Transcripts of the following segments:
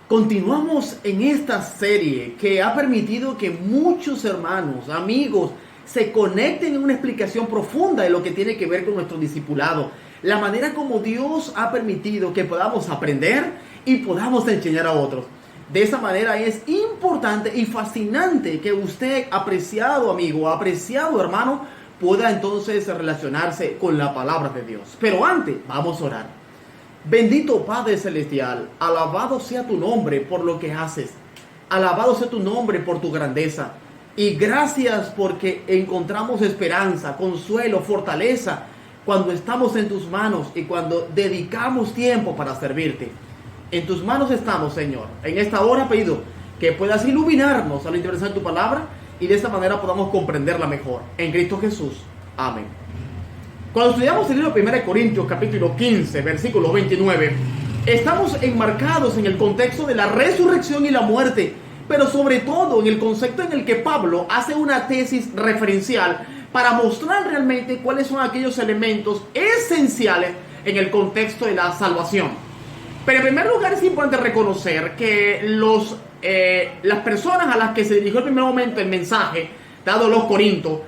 Continuamos en esta serie que ha permitido que muchos hermanos, amigos, se conecten en una explicación profunda de lo que tiene que ver con nuestro discipulado. La manera como Dios ha permitido que podamos aprender y podamos enseñar a otros. De esa manera es importante y fascinante que usted, apreciado amigo, apreciado hermano, pueda entonces relacionarse con la palabra de Dios. Pero antes, vamos a orar. Bendito Padre Celestial, alabado sea tu nombre por lo que haces. Alabado sea tu nombre por tu grandeza. Y gracias porque encontramos esperanza, consuelo, fortaleza cuando estamos en tus manos y cuando dedicamos tiempo para servirte. En tus manos estamos, Señor. En esta hora pido que puedas iluminarnos a la interpretación de tu palabra y de esta manera podamos comprenderla mejor. En Cristo Jesús. Amén. Cuando estudiamos el libro de 1 Corintios capítulo 15, versículo 29, estamos enmarcados en el contexto de la resurrección y la muerte, pero sobre todo en el concepto en el que Pablo hace una tesis referencial para mostrar realmente cuáles son aquellos elementos esenciales en el contexto de la salvación. Pero en primer lugar es importante reconocer que las personas a las que se dirigió en primer momento el mensaje, dado los Corintios,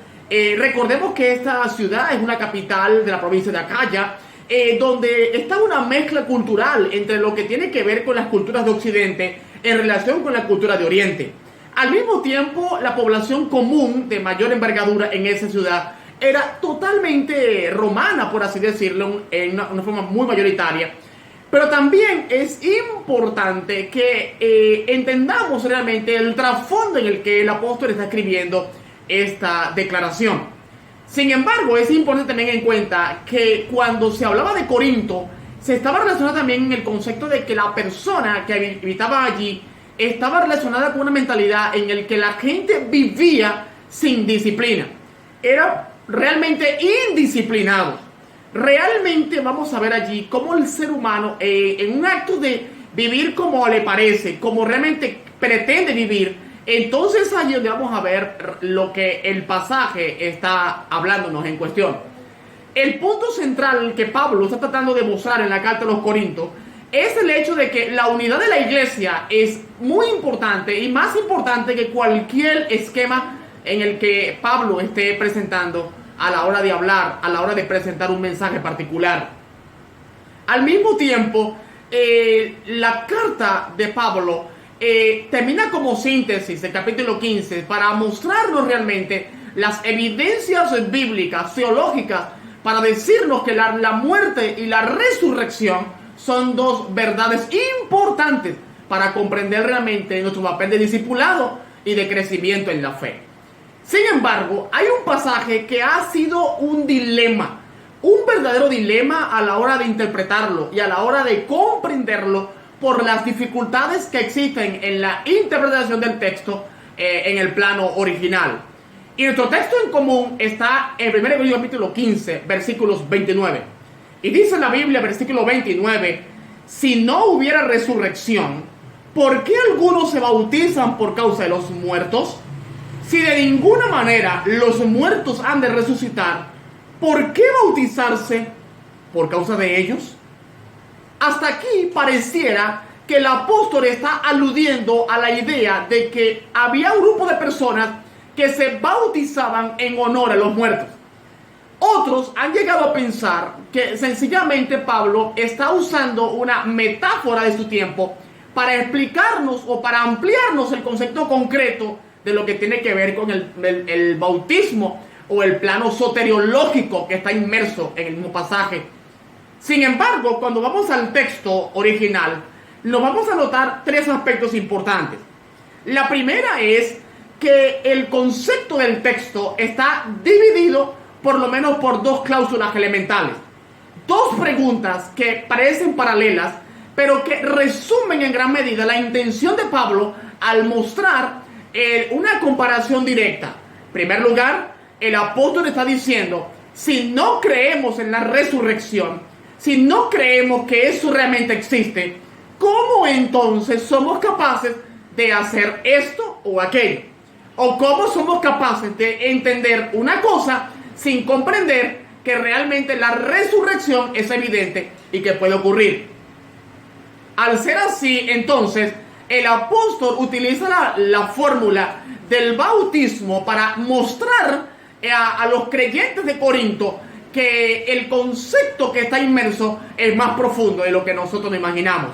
recordemos que esta ciudad es una capital de la provincia de Acaya, donde está una mezcla cultural entre lo que tiene que ver con las culturas de Occidente en relación con la cultura de Oriente. Al mismo tiempo, la población común de mayor envergadura en esa ciudad era totalmente romana, por así decirlo, en una forma muy mayoritaria. Pero también es importante que entendamos realmente el trasfondo en el que el apóstol está escribiendo esta declaración. Sin embargo, es importante tener en cuenta que cuando se hablaba de Corinto, se estaba relacionado también en el concepto de que la persona que habitaba allí estaba relacionada con una mentalidad en el que la gente vivía sin disciplina. Eran realmente indisciplinados. Realmente vamos a ver allí cómo el ser humano, en un acto de vivir como le parece, como realmente pretende vivir, entonces allí donde vamos a ver lo que el pasaje está hablándonos en cuestión. El punto central que Pablo está tratando de mostrar en la carta a los Corintios es el hecho de que la unidad de la iglesia es muy importante y más importante que cualquier esquema en el que Pablo esté presentando a la hora de hablar, a la hora de presentar un mensaje particular. Al mismo tiempo, la carta de Pablo termina como síntesis del capítulo 15 para mostrarnos realmente las evidencias bíblicas, teológicas, para decirnos que la muerte y la resurrección son dos verdades importantes para comprender realmente nuestro papel de discipulado y de crecimiento en la fe. Sin embargo, hay un pasaje que ha sido un dilema, un verdadero dilema a la hora de interpretarlo y a la hora de comprenderlo por las dificultades que existen en la interpretación del texto en el plano original. Y nuestro texto en común está en 1 Corintios capítulo 15, versículos 29. Y dice la Biblia, versículo 29, si no hubiera resurrección, ¿por qué algunos se bautizan por causa de los muertos? Si de ninguna manera los muertos han de resucitar, ¿por qué bautizarse por causa de ellos? Hasta aquí pareciera que el apóstol está aludiendo a la idea de que había un grupo de personas que se bautizaban en honor a los muertos. Otros han llegado a pensar que sencillamente Pablo está usando una metáfora de su tiempo para explicarnos o para ampliarnos el concepto concreto de lo que tiene que ver con el bautismo o el plano soteriológico que está inmerso en el mismo pasaje. Sin embargo, cuando vamos al texto original, nos vamos a notar tres aspectos importantes. La primera es que el concepto del texto está dividido por lo menos por dos cláusulas elementales. Dos preguntas que parecen paralelas, pero que resumen en gran medida la intención de Pablo al mostrar una comparación directa. En primer lugar, el apóstol está diciendo, si no creemos en la resurrección, si no creemos que eso realmente existe, ¿cómo entonces somos capaces de hacer esto o aquello? ¿O cómo somos capaces de entender una cosa sin comprender que realmente la resurrección es evidente y que puede ocurrir? Al ser así, entonces, el apóstol utiliza la fórmula del bautismo para mostrar a los creyentes de Corinto que el concepto que está inmerso es más profundo de lo que nosotros nos imaginamos.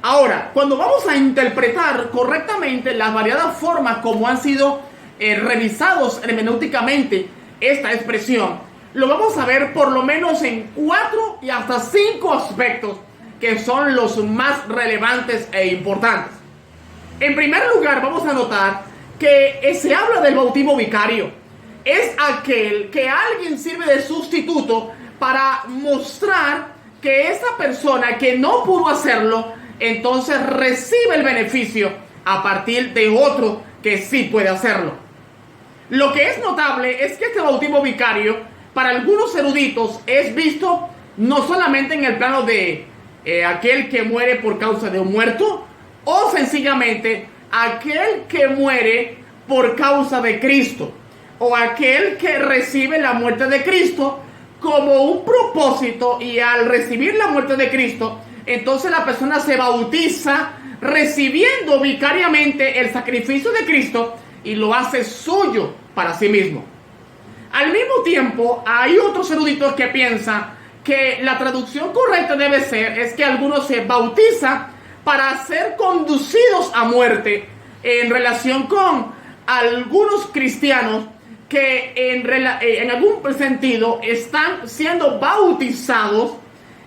Ahora, cuando vamos a interpretar correctamente las variadas formas como han sido revisados hermenéuticamente esta expresión, lo vamos a ver por lo menos en 4 y hasta 5 aspectos que son los más relevantes e importantes. En primer lugar, vamos a notar que se habla del bautismo vicario. Es aquel que alguien sirve de sustituto para mostrar que esa persona que no pudo hacerlo, entonces recibe el beneficio a partir de otro que sí puede hacerlo. Lo que es notable es que este bautismo vicario, para algunos eruditos, es visto no solamente en el plano de aquel que muere por causa de un muerto, o sencillamente aquel que muere por causa de Cristo, o aquel que recibe la muerte de Cristo como un propósito, y al recibir la muerte de Cristo, entonces la persona se bautiza recibiendo vicariamente el sacrificio de Cristo y lo hace suyo para sí mismo. Al mismo tiempo, hay otros eruditos que piensan que la traducción correcta debe ser es que algunos se bautizan para ser conducidos a muerte, en relación con algunos cristianos que en algún sentido están siendo bautizados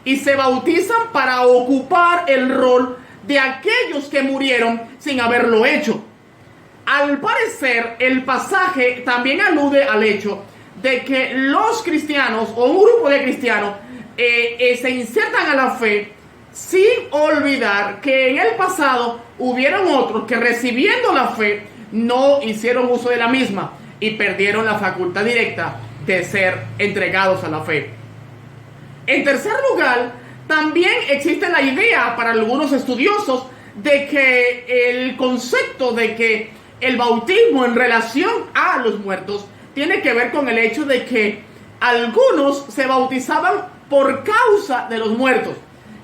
y se bautizan para ocupar el rol de aquellos que murieron sin haberlo hecho. Al parecer, el pasaje también alude al hecho de que los cristianos o un grupo de cristianos se insertan a la fe sin olvidar que en el pasado hubieron otros que, recibiendo la fe, no hicieron uso de la misma y perdieron la facultad directa de ser entregados a la fe. En tercer lugar, también existe la idea para algunos estudiosos de que el concepto de que el bautismo en relación a los muertos tiene que ver con el hecho de que algunos se bautizaban por causa de los muertos.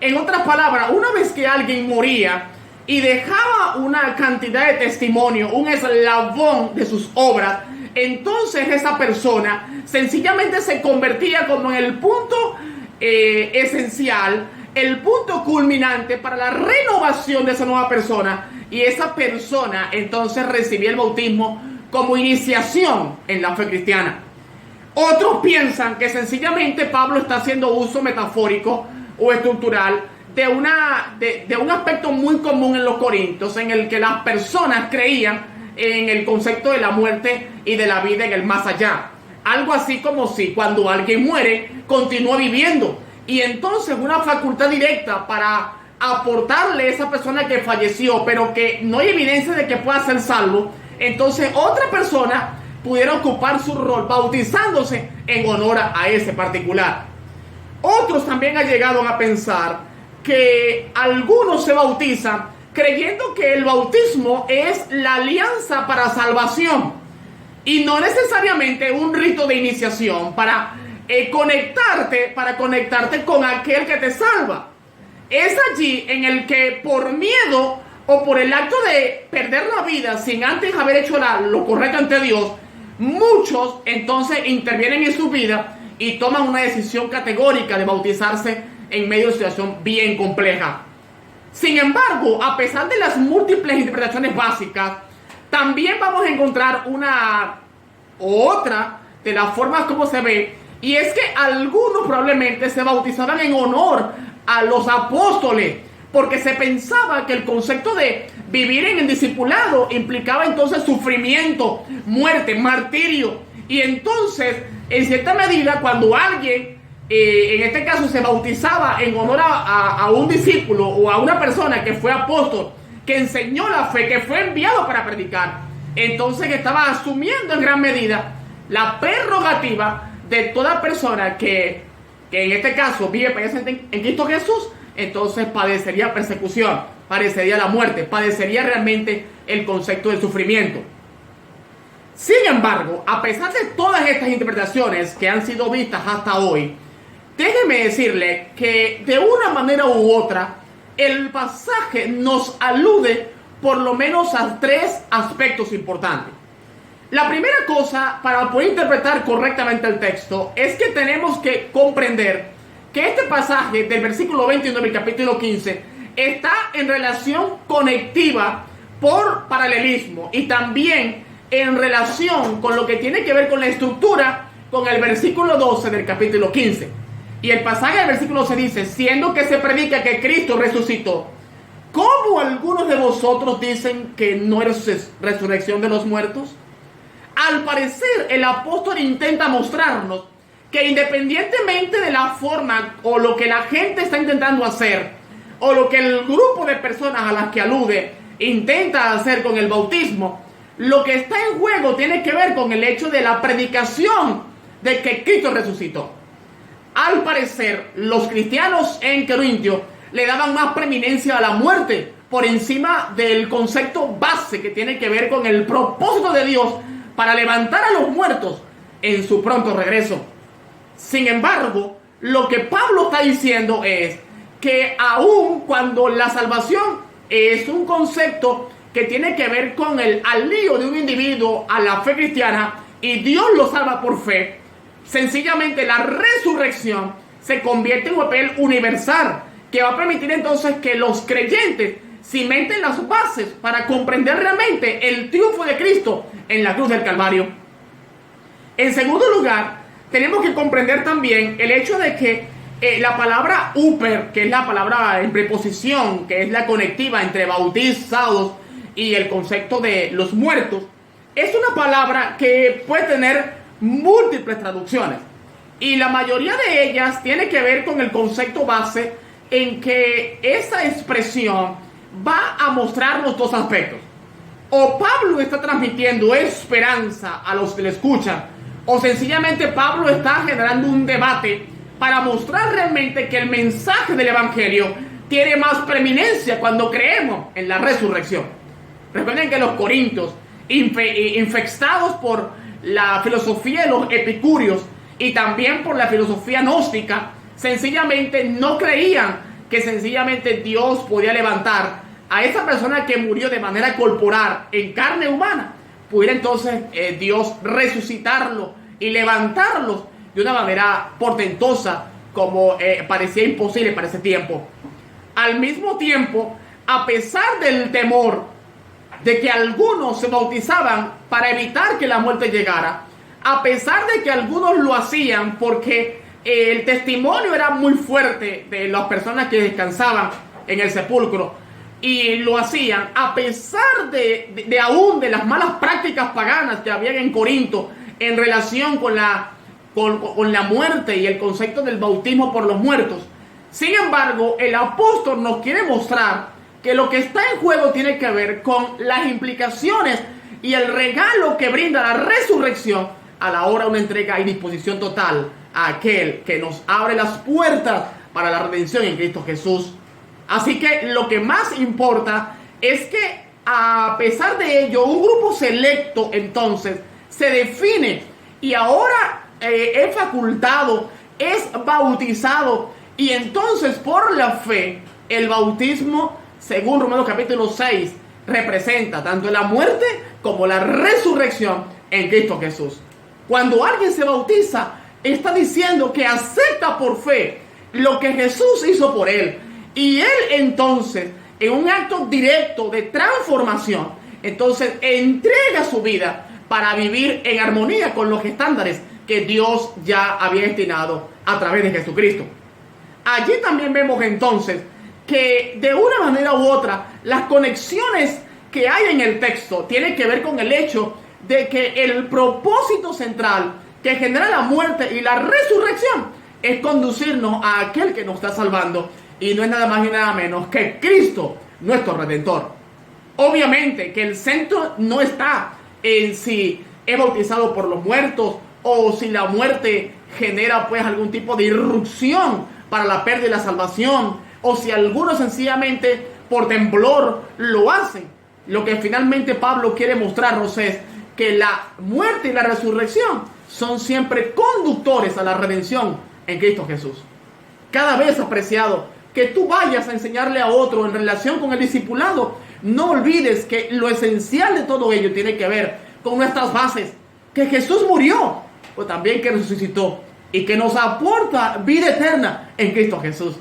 En otras palabras, una vez que alguien moría y dejaba una cantidad de testimonio, un eslabón de sus obras, entonces esa persona sencillamente se convertía como en el punto esencial, el punto culminante para la renovación de esa nueva persona, y esa persona entonces recibía el bautismo como iniciación en la fe cristiana. Otros piensan que sencillamente Pablo está haciendo uso metafórico o estructural de un aspecto muy común en los corintios, en el que las personas creían en el concepto de la muerte y de la vida en el más allá. Algo así como si cuando alguien muere, continúa viviendo, y entonces una facultad directa para aportarle a esa persona que falleció, pero que no hay evidencia de que pueda ser salvo, entonces otra persona pudiera ocupar su rol bautizándose en honor a ese particular. Otros también han llegado a pensar que algunos se bautizan creyendo que el bautismo es la alianza para salvación y no necesariamente un rito de iniciación para conectarte con aquel que te salva. Es allí en el que, por miedo o por el acto de perder la vida sin antes haber hecho lo correcto ante Dios, muchos entonces intervienen en su vida y toman una decisión categórica de bautizarse en medio de una situación bien compleja. Sin embargo, a pesar de las múltiples interpretaciones básicas, también vamos a encontrar una u otra de las formas como se ve, y es que algunos probablemente se bautizaban en honor a los apóstoles, porque se pensaba que el concepto de vivir en el discipulado implicaba entonces sufrimiento, muerte, martirio. Y entonces, en cierta medida, cuando alguien, en este caso, se bautizaba en honor a un discípulo o a una persona que fue apóstol, que enseñó la fe, que fue enviado para predicar, entonces estaba asumiendo en gran medida la prerrogativa de toda persona que en este caso vive presente en Cristo Jesús, entonces padecería persecución, padecería la muerte, padecería realmente el concepto del sufrimiento. Sin embargo, a pesar de todas estas interpretaciones que han sido vistas hasta hoy, déjeme decirle que de una manera u otra, el pasaje nos alude por lo menos a tres aspectos importantes. La primera cosa, para poder interpretar correctamente el texto, es que tenemos que comprender que este pasaje del versículo 21 del capítulo 15 está en relación conectiva por paralelismo y también en relación con lo que tiene que ver con la estructura con el versículo 12 del capítulo 15. Y el pasaje del versículo 12 dice: siendo que se predica que Cristo resucitó, ¿cómo algunos de vosotros dicen que no es resurrección de los muertos? Al parecer, el apóstol intenta mostrarnos que independientemente de la forma o lo que la gente está intentando hacer, o lo que el grupo de personas a las que alude intenta hacer con el bautismo, lo que está en juego tiene que ver con el hecho de la predicación de que Cristo resucitó. Al parecer, los cristianos en Corintio le daban más preeminencia a la muerte por encima del concepto base que tiene que ver con el propósito de Dios para levantar a los muertos en su pronto regreso. Sin embargo, lo que Pablo está diciendo es que aun cuando la salvación es un concepto que tiene que ver con el alío de un individuo a la fe cristiana y Dios lo salva por fe, sencillamente la resurrección se convierte en un papel universal que va a permitir entonces que los creyentes cimenten las bases para comprender realmente el triunfo de Cristo en la cruz del Calvario. En segundo lugar, tenemos que comprender también el hecho de que la palabra uper, que es la palabra en preposición, que es la conectiva entre bautizados y el concepto de los muertos, es una palabra que puede tener múltiples traducciones. Y la mayoría de ellas tiene que ver con el concepto base en que esa expresión va a mostrarnos dos aspectos. O Pablo está transmitiendo esperanza a los que le escuchan, o sencillamente Pablo está generando un debate para mostrar realmente que el mensaje del evangelio tiene más preeminencia cuando creemos en la resurrección. Recuerden que los corintios, infectados por la filosofía de los epicúreos y también por la filosofía gnóstica, sencillamente no creían que sencillamente Dios podía levantar a esa persona que murió de manera corporal en carne humana, pudiera entonces Dios resucitarlo y levantarlos de una manera portentosa como parecía imposible para ese tiempo. Al mismo tiempo, a pesar del temor de que algunos se bautizaban para evitar que la muerte llegara, a pesar de que algunos lo hacían porque el testimonio era muy fuerte de las personas que descansaban en el sepulcro, y lo hacían a pesar de aún de las malas prácticas paganas que había en Corinto en relación con la muerte y el concepto del bautismo por los muertos. Sin embargo, el apóstol nos quiere mostrar que lo que está en juego tiene que ver con las implicaciones y el regalo que brinda la resurrección a la hora de una entrega y disposición total a aquel que nos abre las puertas para la redención en Cristo Jesús. Así que lo que más importa es que a pesar de ello, un grupo selecto entonces se define y ahora es facultado, es bautizado, y entonces por la fe el bautismo, según Romanos capítulo 6, representa tanto la muerte como la resurrección en Cristo Jesús. Cuando alguien se bautiza, está diciendo que acepta por fe lo que Jesús hizo por él. Y él entonces, en un acto directo de transformación, entonces entrega su vida para vivir en armonía con los estándares que Dios ya había destinado a través de Jesucristo. Allí también vemos entonces que de una manera u otra las conexiones que hay en el texto tienen que ver con el hecho de que el propósito central que genera la muerte y la resurrección es conducirnos a aquel que nos está salvando, y no es nada más y nada menos que Cristo, nuestro Redentor. Obviamente que el centro no está en si es bautizado por los muertos o si la muerte genera pues algún tipo de irrupción para la pérdida y la salvación, o si algunos sencillamente por temblor lo hacen. Lo que finalmente Pablo quiere mostrarnos es que la muerte y la resurrección son siempre conductores a la redención en Cristo Jesús. Cada vez, apreciado, que tú vayas a enseñarle a otro en relación con el discipulado, no olvides que lo esencial de todo ello tiene que ver con nuestras bases, que Jesús murió, pero también que resucitó y que nos aporta vida eterna en Cristo Jesús.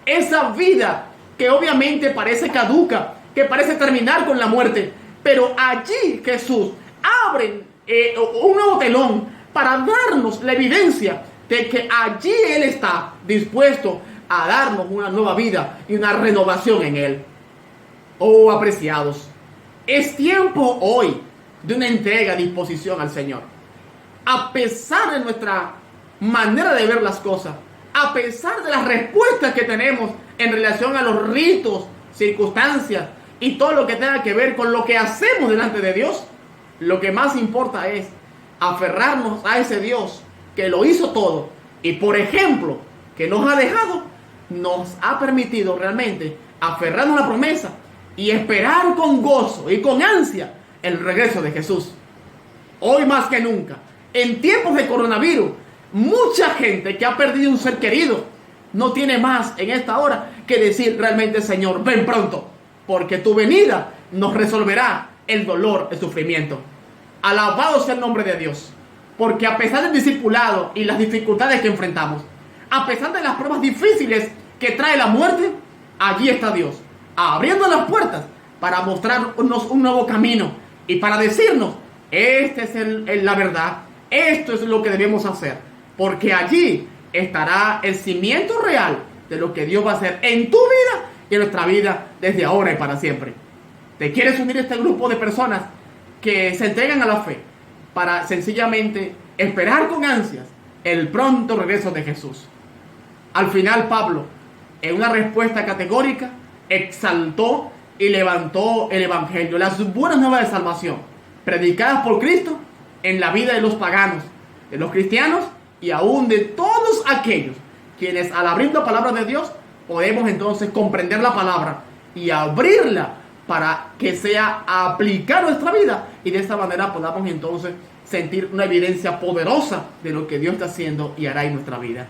Esa vida que obviamente parece caduca, que parece terminar con la muerte, pero allí Jesús abre un nuevo telón para darnos la evidencia de que allí Él está dispuesto a darnos una nueva vida y una renovación en Él. Oh, apreciados, es tiempo hoy de una entrega, disposición al Señor. A pesar de nuestra manera de ver las cosas, a pesar de las respuestas que tenemos en relación a los ritos, circunstancias y todo lo que tenga que ver con lo que hacemos delante de Dios, lo que más importa es aferrarnos a ese Dios que lo hizo todo y, por ejemplo, que nos ha dejado, nos ha permitido realmente aferrarnos a la promesa y esperar con gozo y con ansia el regreso de Jesús. Hoy más que nunca, en tiempos de coronavirus, mucha gente que ha perdido un ser querido no tiene más en esta hora que decir realmente: Señor, ven pronto, porque tu venida nos resolverá el dolor, el sufrimiento. Alabado sea el nombre de Dios, porque a pesar del discipulado y las dificultades que enfrentamos, a pesar de las pruebas difíciles que trae la muerte, allí está Dios, abriendo las puertas para mostrarnos un nuevo camino y para decirnos: esta es la verdad, esto es lo que debemos hacer, porque allí estará el cimiento real de lo que Dios va a hacer en tu vida y en nuestra vida desde ahora y para siempre. ¿Te quieres unir a este grupo de personas que se entregan a la fe para sencillamente esperar con ansias el pronto regreso de Jesús? Al final, Pablo, en una respuesta categórica, exaltó y levantó el evangelio, las buenas nuevas de salvación, predicadas por Cristo en la vida de los paganos, de los cristianos y aún de todos aquellos quienes, al abrir la palabra de Dios, podemos entonces comprender la palabra y abrirla para que sea aplicada a nuestra vida, y de esta manera podamos entonces sentir una evidencia poderosa de lo que Dios está haciendo y hará en nuestra vida.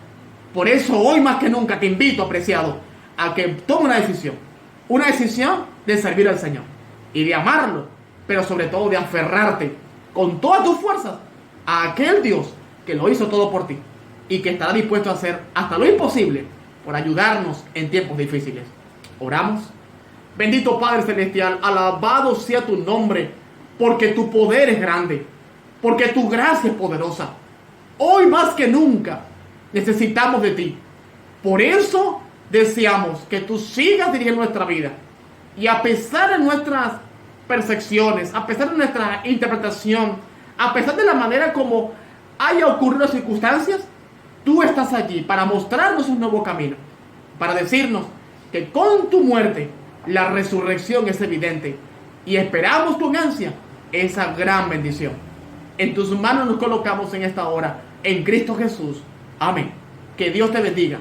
Por eso hoy más que nunca te invito, apreciado, a que tome una decisión de servir al Señor y de amarlo, pero sobre todo de aferrarte con todas tus fuerzas a aquel Dios que lo hizo todo por ti y que estará dispuesto a hacer hasta lo imposible por ayudarnos en tiempos difíciles. Oramos. Bendito Padre Celestial, alabado sea tu nombre, porque tu poder es grande, porque tu gracia es poderosa. Hoy más que nunca necesitamos de ti. Por eso deseamos que tú sigas dirigiendo nuestra vida. Y a pesar de nuestras percepciones, a pesar de nuestra interpretación, a pesar de la manera como haya ocurrido las circunstancias, tú estás allí para mostrarnos un nuevo camino, para decirnos que con tu muerte la resurrección es evidente y esperamos con ansia esa gran bendición. En tus manos nos colocamos en esta hora, en Cristo Jesús. Amén. Que Dios te bendiga.